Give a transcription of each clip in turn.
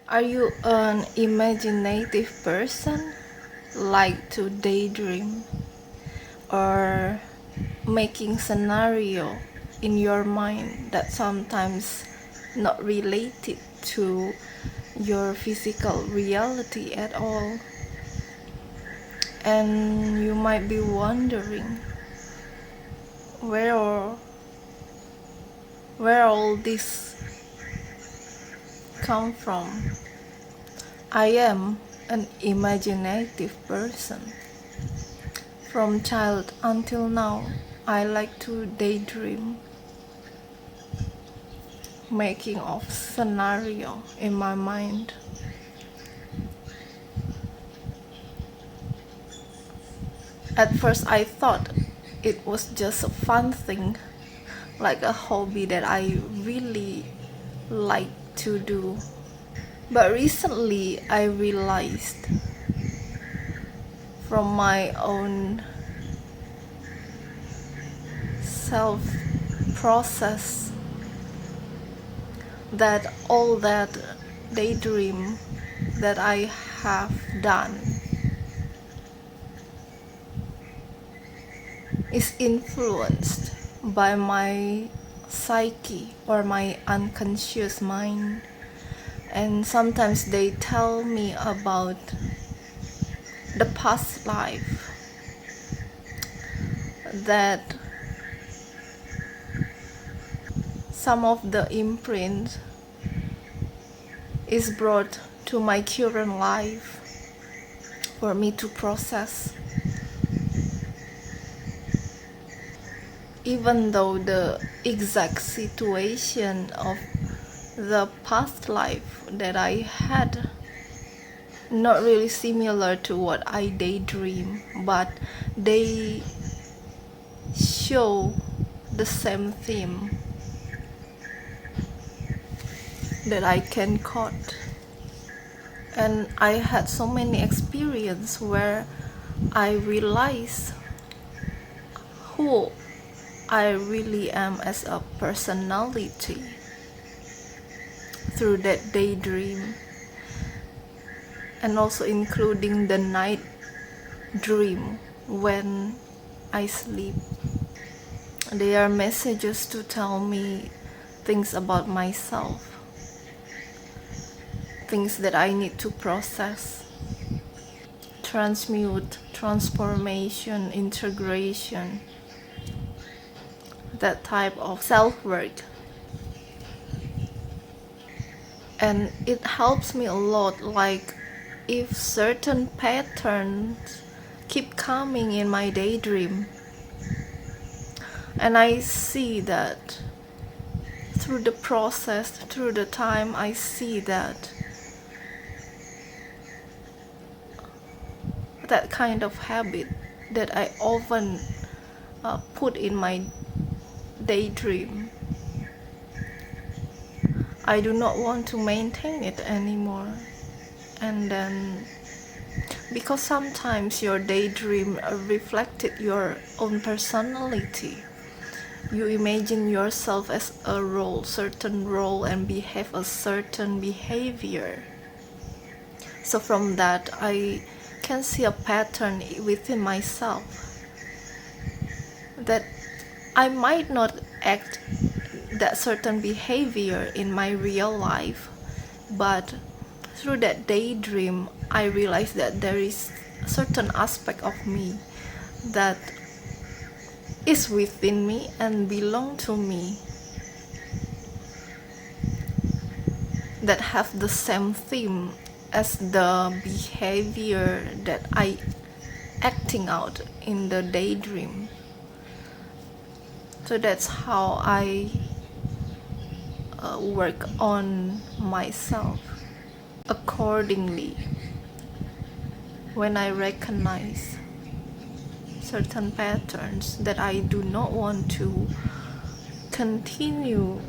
Are you an imaginative person? Like to daydream or making scenario in your mind that sometimes not related to your physical reality at all? And you might be wondering where where all this come from. I am an imaginative person. From child until now, I like to daydream, making of scenario in my mind. At first I thought it was just a fun thing, like a hobby that I really like to do. But recently I realized from my own self process that all that daydream that I have done is influenced by my psyche or my unconscious mind. And sometimes they tell me about the past life that some of the imprint is brought to my current life for me to process, even though the exact situation of the past life that I had not really similar to what I daydream, but they show the same theme that I can quote. And I had so many experiences where I realized who I really am as a personality through that daydream, and also including the night dream when I sleep. They are messages to tell me things about myself, things that I need to process, transmute, transformation, integration, that type of self-work. And it helps me a lot, like if certain patterns keep coming in my daydream, and I see that through the process, through the time, I see that that kind of habit that I often put in my daydream, I do not want to maintain it anymore. And then because sometimes your daydream reflected your own personality, you imagine yourself as a role, certain role, and behave a certain behavior. So from that I can see a pattern within myself that I might not act that certain behavior in my real life, but through that daydream I realized that there is a certain aspect of me that is within me and belong to me, that have the same theme as the behavior that I acting out in the daydream. So that's how I work on myself accordingly. When I recognize certain patterns that I do not want to continue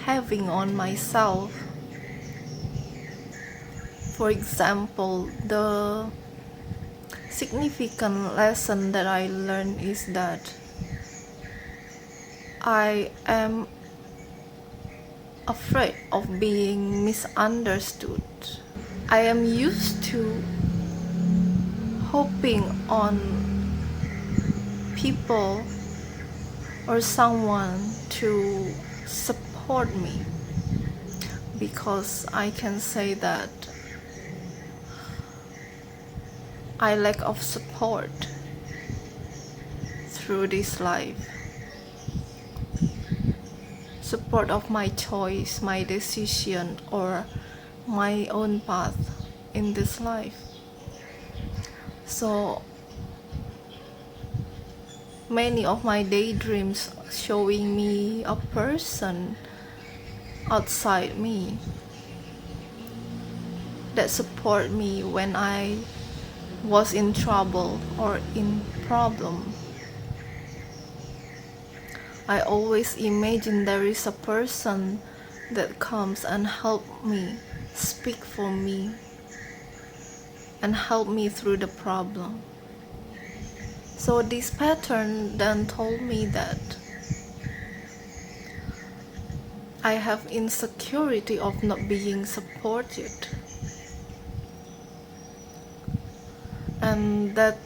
having on myself. For example, the significant lesson that I learned is that I am afraid of being misunderstood. I am used to hoping on people or someone to support me, because I can say that I lack of support through this life. Support of my choice, my decision, or my own path in this life. So many of my daydreams showing me a person outside me that support me when I was in trouble or in problem. I always imagine there is a person that comes and help me, speak for me, and help me through the problem. So this pattern then told me that I have insecurity of not being supported, and that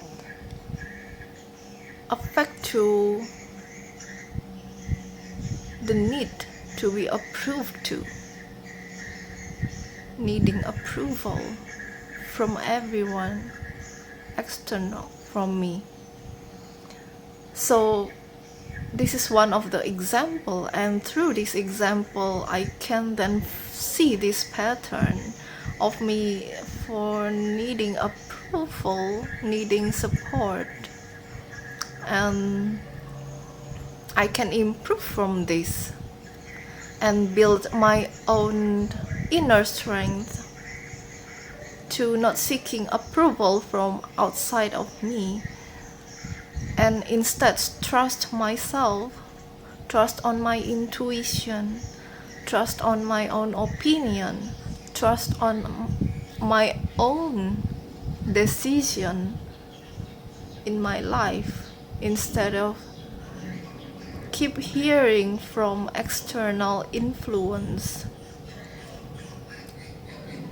affect to the need to be approved to, needing approval from everyone external from me. So this is one of the example, and through this example I can then see this pattern of me for needing approval, needing support, and I can improve from this and build my own inner strength to not seeking approval from outside of me, and instead trust myself, trust on my intuition, trust on my own opinion, trust on my own decision in my life, instead of keep hearing from external influence,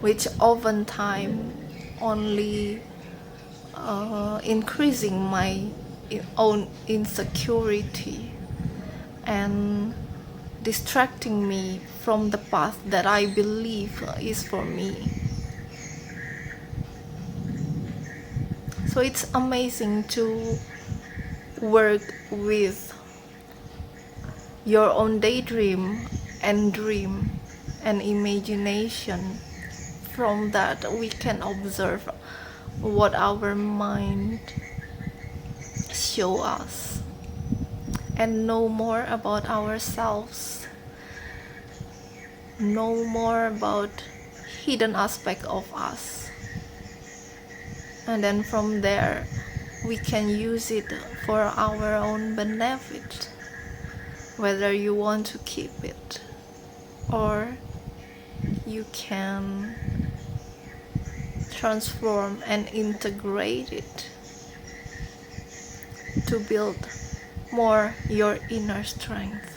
which oftentimes only increasing my own insecurity and distracting me from the path that I believe is for me. So it's amazing to work with your own daydream and dream and imagination. From that we can observe what our mind show us and know more about ourselves, know more about hidden aspect of us, and then from there we can use it for our own benefit, whether you want to keep it or you can transform and integrate it to build more your inner strength.